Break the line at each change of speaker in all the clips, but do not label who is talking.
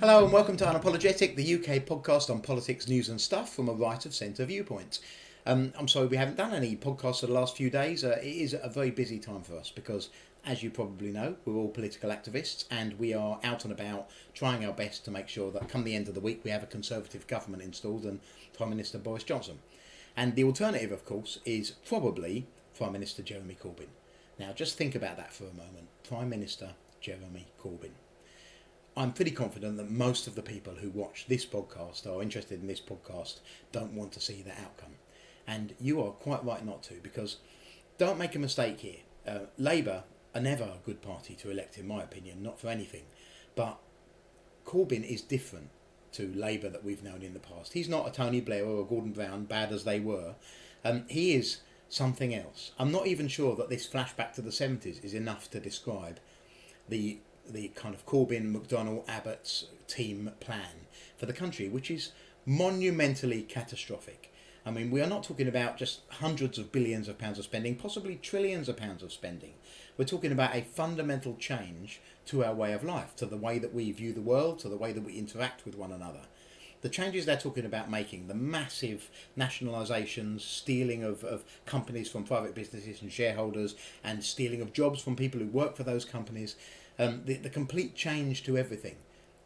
Hello and welcome to Unapologetic, the UK podcast on politics, news and stuff from a right-of-centre viewpoint. I'm sorry we haven't done any podcasts for the last few days. It is a very busy time for us because, as you probably know, we're all political activists and we are out and about trying our best to make sure that come the end of the week we have a Conservative government installed and Prime Minister Boris Johnson. And the alternative, of course, is probably Prime Minister Jeremy Corbyn. Now just think about that for a moment. Prime Minister Jeremy Corbyn. I'm pretty confident that most of the people who watch this podcast or are interested in this podcast don't want to see that outcome. And you are quite right not to, because don't make a mistake here. Labour are never a good party to elect, in my opinion, not for anything. But Corbyn is different to Labour that we've known in the past. He's not a Tony Blair or a Gordon Brown, bad as they were. He is something else. I'm not even sure that this flashback to the 70s is enough to describe the kind of Corbyn, McDonnell, Abbott's team plan for the country, which is monumentally catastrophic. I mean, we are not talking about just hundreds of billions of pounds of spending, possibly trillions of pounds of spending. We're talking about a fundamental change to our way of life, to the way that we view the world, to the way that we interact with one another. The changes they're talking about making, the massive nationalisations, stealing of companies from private businesses and shareholders, and stealing of jobs from people who work for those companies, the complete change to everything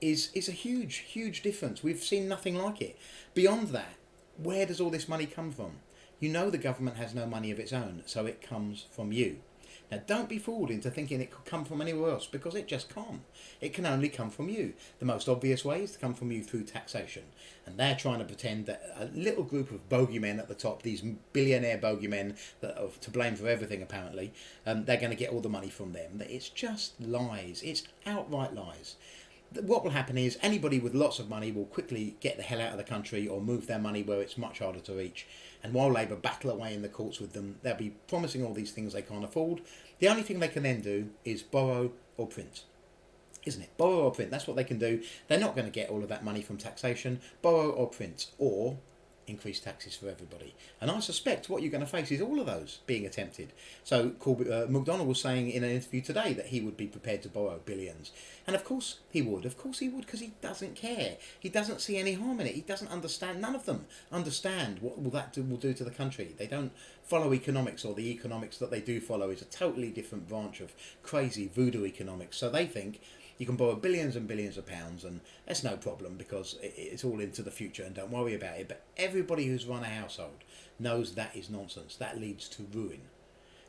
is a huge difference. We've seen nothing like it. Beyond that, where does all this money come from? You know the government has no money of its own, so it comes from you. Now don't be fooled into thinking it could come from anywhere else, because it just can't. It can only come from you. The most obvious way is to come from you through taxation. And they're trying to pretend that a little group of bogeymen at the top, these billionaire bogeymen that are to blame for everything apparently, they're going to get all the money from them. It's just lies. It's outright lies. What will happen is anybody with lots of money will quickly get the hell out of the country or move their money where it's much harder to reach. And while Labour battle away in the courts with them, they'll be promising all these things they can't afford. The only thing they can then do is borrow or print. Isn't it? Borrow or print. That's what they can do. They're not going to get all of that money from taxation. Borrow or print. Or increase taxes for everybody. And I suspect what you're going to face is all of those being attempted. So McDonnell was saying in an interview today that he would be prepared to borrow billions. And of course he would. Of course he would, because he doesn't care. He doesn't see any harm in it. He doesn't understand. None of them understand what will do to the country. They don't follow economics, or the economics that they do follow is a totally different branch of crazy voodoo economics. So they think you can borrow billions and billions of pounds and that's no problem because it's all into the future and don't worry about it. But everybody who's run a household knows that is nonsense. That leads to ruin.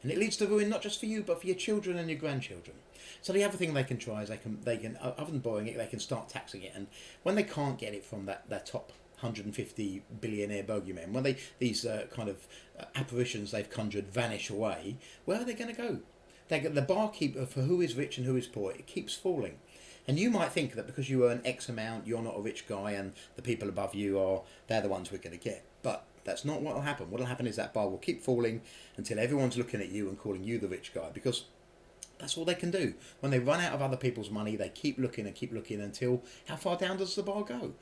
And it leads to ruin not just for you but for your children and your grandchildren. So the other thing they can try is they can other than borrowing it, they can start taxing it. And when they can't get it from that top 150 billionaire bogeymen, when these kind of apparitions they've conjured vanish away, where are they going to go? The barkeeper for who is rich and who is poor, it keeps falling. And you might think that because you earn X amount, you're not a rich guy and the people above you they're the ones we're going to get. But that's not what will happen. What will happen is that bar will keep falling until everyone's looking at you and calling you the rich guy, because that's all they can do. When they run out of other people's money, they keep looking until how far down does the bar go?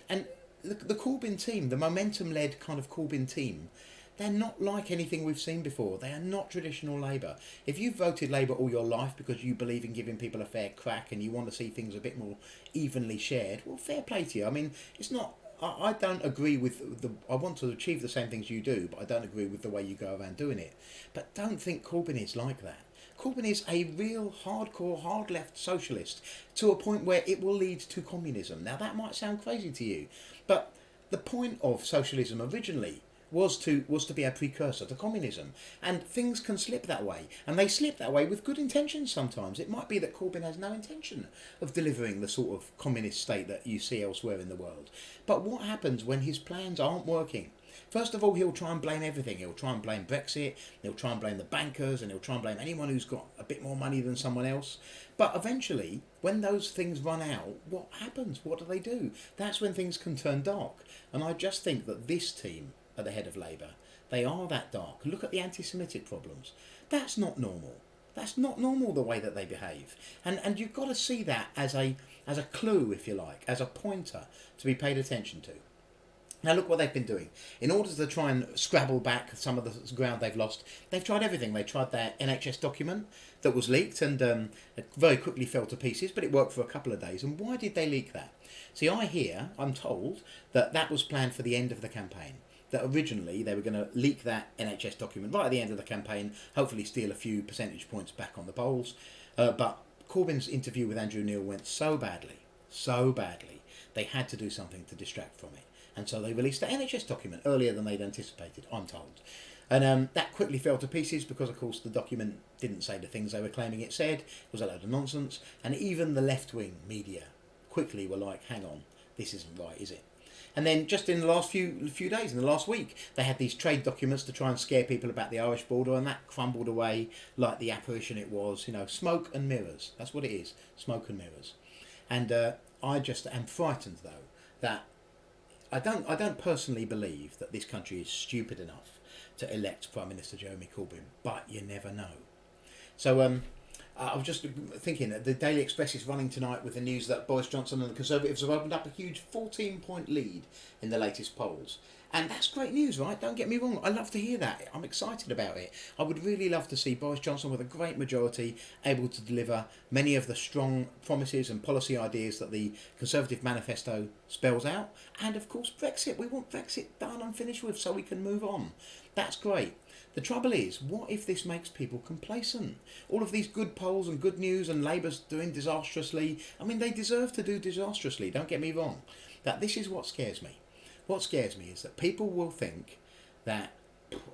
And the Corbyn team, the momentum-led kind of Corbyn team, they're not like anything we've seen before. They are not traditional Labour. If you've voted Labour all your life because you believe in giving people a fair crack and you want to see things a bit more evenly shared, well, fair play to you. I mean, it's not... I don't agree with I want to achieve the same things you do, but I don't agree with the way you go around doing it. But don't think Corbyn is like that. Corbyn is a real hardcore, hard-left socialist to a point where it will lead to communism. Now, that might sound crazy to you, but the point of socialism originally was to be a precursor to communism. And things can slip that way. And they slip that way with good intentions sometimes. It might be that Corbyn has no intention of delivering the sort of communist state that you see elsewhere in the world. But what happens when his plans aren't working? First of all, he'll try and blame everything. He'll try and blame Brexit, he'll try and blame the bankers, and he'll try and blame anyone who's got a bit more money than someone else. But eventually, when those things run out, what happens? What do? That's when things can turn dark. And I just think that this team at the head of Labour, they are that dark. Look at the anti-Semitic problems. That's not normal. That's not normal, the way that they behave. And you've got to see that as a clue, if you like, as a pointer to be paid attention to. Now look what they've been doing. In order to try and scrabble back some of the ground they've lost, they've tried everything. They tried their NHS document that was leaked and it very quickly fell to pieces, but it worked for a couple of days. And why did they leak that? See, I'm told that that was planned for the end of the campaign. That originally they were going to leak that NHS document right at the end of the campaign, hopefully steal a few percentage points back on the polls. But Corbyn's interview with Andrew Neil went so badly, they had to do something to distract from it. And so they released the NHS document earlier than they'd anticipated, I'm told. And that quickly fell to pieces because, of course, the document didn't say the things they were claiming it said. It was a load of nonsense. And even the left-wing media quickly were like, hang on, this isn't right, is it? And then just in the last few days, in the last week, they had these trade documents to try and scare people about the Irish border, and that crumbled away like the apparition it was. Smoke and mirrors. That's what it is, smoke and mirrors. And I just am frightened, though, that I don't personally believe that this country is stupid enough to elect Prime Minister Jeremy Corbyn, but you never know. So I was just thinking that the Daily Express is running tonight with the news that Boris Johnson and the Conservatives have opened up a huge 14-point lead in the latest polls. And that's great news, right? Don't get me wrong. I love to hear that. I'm excited about it. I would really love to see Boris Johnson with a great majority able to deliver many of the strong promises and policy ideas that the Conservative manifesto spells out. And of course, Brexit. We want Brexit done and finished with so we can move on. That's great. The trouble is, what if this makes people complacent? All of these good polls and good news and Labour's doing disastrously. I mean, they deserve to do disastrously, don't get me wrong. But this is what scares me. What scares me is that people will think that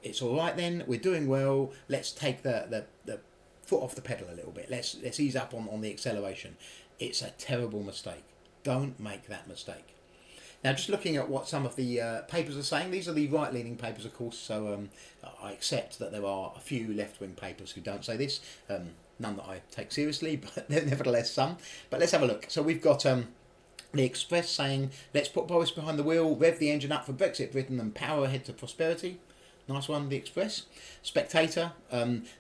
it's all right then, we're doing well, let's take the foot off the pedal a little bit. Let's ease up on the acceleration. It's a terrible mistake. Don't make that mistake. Now, just looking at what some of the papers are saying, these are the right-leaning papers, of course, so I accept that there are a few left-wing papers who don't say this, none that I take seriously, but nevertheless some. But let's have a look. So we've got the Express saying, let's put Boris behind the wheel, rev the engine up for Brexit Britain and power ahead to prosperity. Nice one, the Express. Spectator,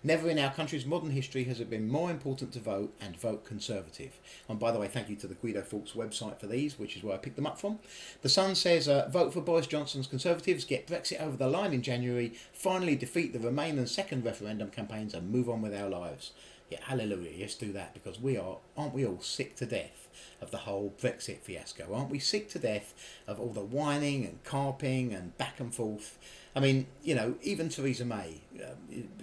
never in our country's modern history has it been more important to vote and vote Conservative. And by the way, thank you to the Guido Fawkes website for these, which is where I picked them up from. The Sun says, vote for Boris Johnson's Conservatives, get Brexit over the line in January, finally defeat the Remain and second referendum campaigns and move on with our lives. Yeah, hallelujah, let's do that, because aren't we all sick to death of the whole Brexit fiasco? Aren't we sick to death of all the whining and carping and back and forth? I mean, even Theresa May,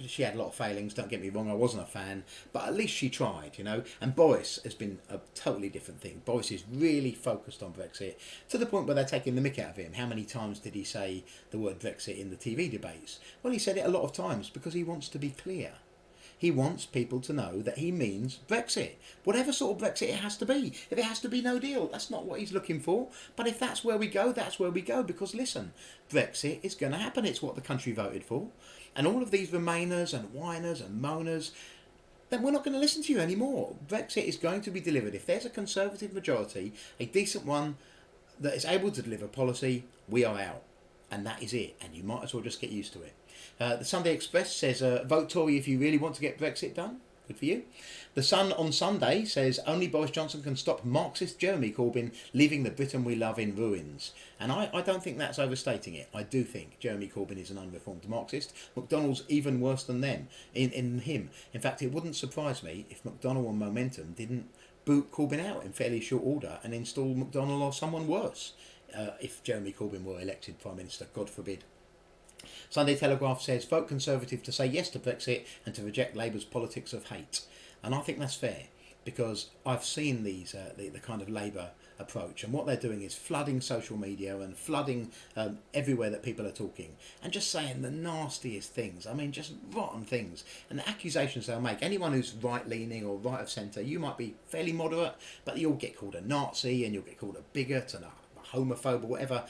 she had a lot of failings, don't get me wrong, I wasn't a fan, but at least she tried, and Boris has been a totally different thing. Boris is really focused on Brexit, to the point where they're taking the mick out of him. How many times did he say the word Brexit in the TV debates? Well, he said it a lot of times because he wants to be clear. He wants people to know that he means Brexit. Whatever sort of Brexit it has to be. If it has to be no deal, that's not what he's looking for. But if that's where we go, that's where we go. Because listen, Brexit is going to happen. It's what the country voted for. And all of these Remainers and whiners and moaners, then we're not going to listen to you anymore. Brexit is going to be delivered. If there's a Conservative majority, a decent one that is able to deliver policy, we are out. And that is it. And you might as well just get used to it. The Sunday Express says, vote Tory if you really want to get Brexit done. Good for you. The Sun on Sunday says, only Boris Johnson can stop Marxist Jeremy Corbyn leaving the Britain we love in ruins. And I don't think that's overstating it. I do think Jeremy Corbyn is an unreformed Marxist. McDonnell's even worse than them, in him. In fact, it wouldn't surprise me if McDonnell and Momentum didn't boot Corbyn out in fairly short order and install McDonnell or someone worse if Jeremy Corbyn were elected Prime Minister, God forbid. Sunday Telegraph says, vote Conservative to say yes to Brexit and to reject Labour's politics of hate. And I think that's fair, because I've seen the kind of Labour approach, and what they're doing is flooding social media and flooding everywhere that people are talking and just saying the nastiest things. I mean, just rotten things. And the accusations they'll make, anyone who's right-leaning or right of centre, you might be fairly moderate, but you'll get called a Nazi and you'll get called a bigot and a homophobe or whatever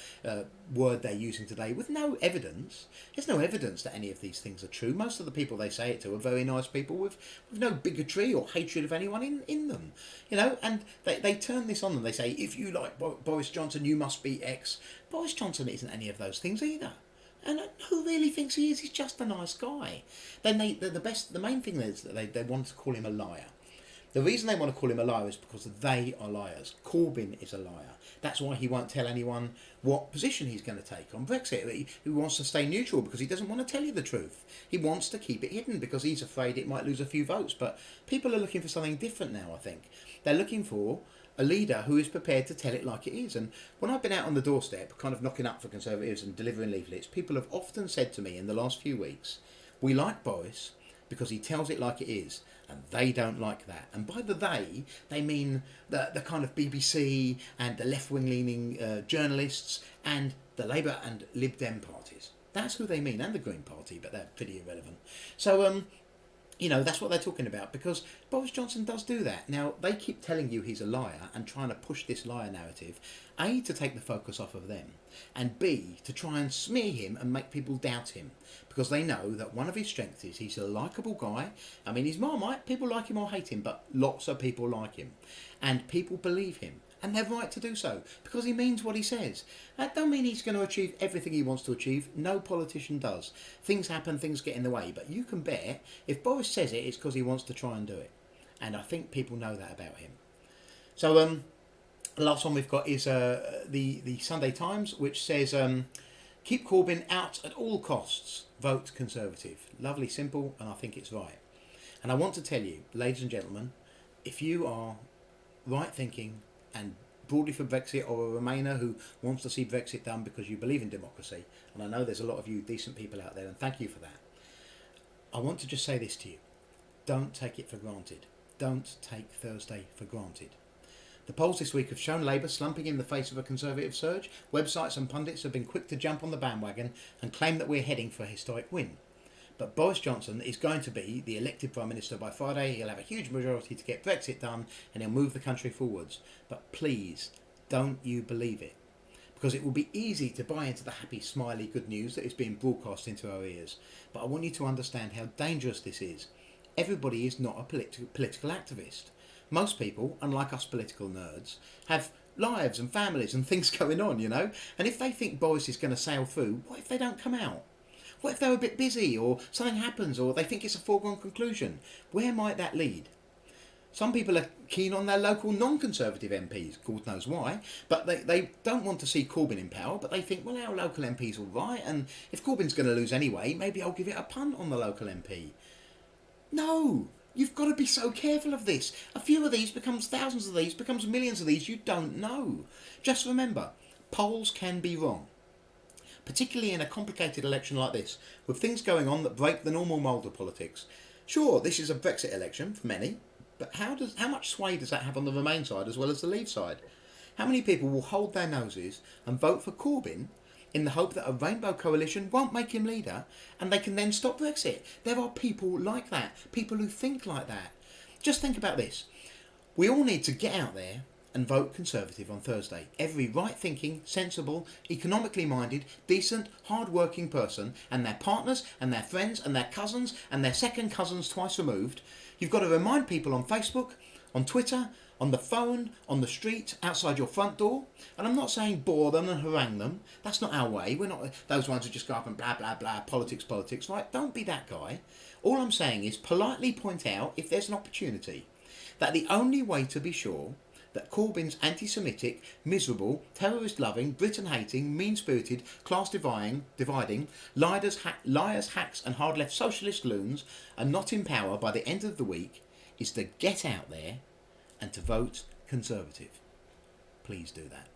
word they're using today, with no evidence. There's no evidence that any of these things are true. Most of the people they say it to are very nice people with no bigotry or hatred of anyone in them. And they turn this on them. They say, if you like Boris Johnson, you must be X. Boris Johnson isn't any of those things either. And who really thinks he is? He's just a nice guy. Then the main thing is that they want to call him a liar. The reason they want to call him a liar is because they are liars. Corbyn is a liar. That's why he won't tell anyone what position he's going to take on Brexit. He wants to stay neutral because he doesn't want to tell you the truth. He wants to keep it hidden because he's afraid it might lose a few votes. But people are looking for something different now, I think. They're looking for a leader who is prepared to tell it like it is. And when I've been out on the doorstep, kind of knocking up for Conservatives and delivering leaflets, people have often said to me in the last few weeks, we like Boris because he tells it like it is, and they don't like that. And by the they mean the kind of BBC and the left-wing leaning journalists and the Labour and Lib Dem parties. That's who they mean, and the Green Party, but they're pretty irrelevant. So, that's what they're talking about, because Boris Johnson does do that. Now, they keep telling you he's a liar and trying to push this liar narrative, A, to take the focus off of them, and B, to try and smear him and make people doubt him, because they know that one of his strengths is he's a likeable guy. I mean, he's Marmite, people like him or hate him, but lots of people like him, and people believe him. And they're right to do so, because he means what he says. That don't mean he's going to achieve everything he wants to achieve. No politician does. Things happen, things get in the way. But you can bet, if Boris says it, it's because he wants to try and do it. And I think people know that about him. So the last one we've got is the Sunday Times, which says, keep Corbyn out at all costs. Vote Conservative. Lovely, simple, and I think it's right. And I want to tell you, ladies and gentlemen, if you are right thinking and broadly for Brexit, or a Remainer who wants to see Brexit done because you believe in democracy, and I know there's a lot of you decent people out there, and thank you for that, I want to just say this to you. Don't take it for granted. Don't take Thursday for granted. The polls this week have shown Labour slumping in the face of a Conservative surge. Websites and pundits have been quick to jump on the bandwagon and claim that we're heading for a historic win. But Boris Johnson is going to be the elected Prime Minister by Friday. He'll have a huge majority to get Brexit done, and he'll move the country forwards. But please, don't you believe it. Because it will be easy to buy into the happy, smiley good news that is being broadcast into our ears. But I want you to understand how dangerous this is. Everybody is not a political activist. Most people, unlike us political nerds, have lives and families and things going on, And if they think Boris is going to sail through, what if they don't come out? What if they're a bit busy, or something happens, or they think it's a foregone conclusion? Where might that lead? Some people are keen on their local non-Conservative MPs, God knows why, but they don't want to see Corbyn in power, but they think, well, our local MP's all right, and if Corbyn's going to lose anyway, maybe I'll give it a punt on the local MP. No! You've got to be so careful of this. A few of these becomes thousands of these, becomes millions of these. You don't know. Just remember, polls can be wrong. Particularly in a complicated election like this, with things going on that break the normal mould of politics. Sure, this is a Brexit election for many, but how much sway does that have on the Remain side as well as the Leave side? How many people will hold their noses and vote for Corbyn in the hope that a rainbow coalition won't make him leader and they can then stop Brexit? There are people like that, people who think like that. Just think about this. We all need to get out there and vote Conservative on Thursday. Every right-thinking, sensible, economically minded, decent, hard-working person, and their partners and their friends and their cousins and their second cousins twice removed. You've got to remind people on Facebook, on Twitter, on the phone, on the street, outside your front door. And I'm not saying bore them and harangue them. That's not our way. We're not those ones who just go up and blah, blah, blah, politics, right? Don't be that guy. All I'm saying is politely point out, if there's an opportunity, that the only way to be sure that Corbyn's anti-Semitic, miserable, terrorist-loving, Britain-hating, mean-spirited, class-dividing, liars, hacks and hard-left socialist loons are not in power by the end of the week is to get out there and to vote Conservative. Please do that.